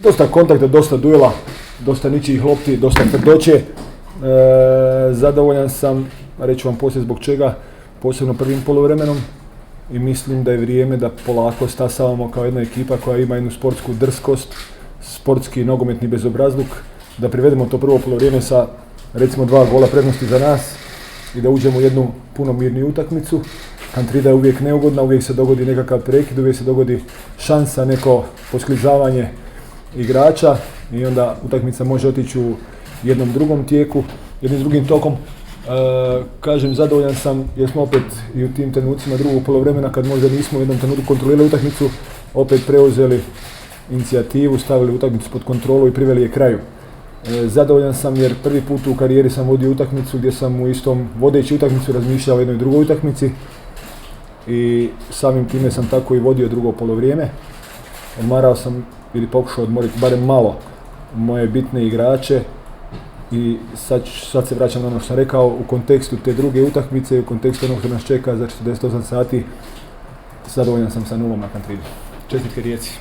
Dosta kontakta, dosta duela, dosta ničijih lopti, dosta tvrdoće. Zadovoljan sam, reću vam poslije zbog čega, posebno prvim poluvremenom i mislim da je vrijeme da polako stasavamo kao jedna ekipa koja ima jednu sportsku drskost, sportski nogometni bezobrazluk, da privedemo to prvo poluvrijeme sa recimo 2 gola prednosti za nas i da uđemo u jednu puno mirniju utakmicu. Kantrida je uvijek neugodna, uvijek se dogodi nekakav prekid, uvijek se dogodi šansa, neko posklizavanje igrača i onda utakmica može otići u jednom drugom tijeku, jednim drugim tokom. Kažem, zadovoljan sam jer smo opet i u tim trenucima drugog poluvremena, kad možda nismo u jednom trenutku kontrolirali utakmicu, opet preuzeli inicijativu, stavili utakmicu pod kontrolu i priveli je kraju. Zadovoljan sam jer prvi put u karijeri sam vodio utakmicu gdje sam u istom vodeći utakmicu razmišljao o jednoj drugoj utakmici i samim time sam tako i vodio drugo poluvrijeme. Odmarao sam ili pokušao odmoriti barem malo moje bitne igrače i sad se vraćam na ono što sam rekao u kontekstu te druge utakmice i u kontekstu onog što nas čeka za 48 sati. Zadovoljan sam sa nulom na Kantridi. Čestitke Rijeci.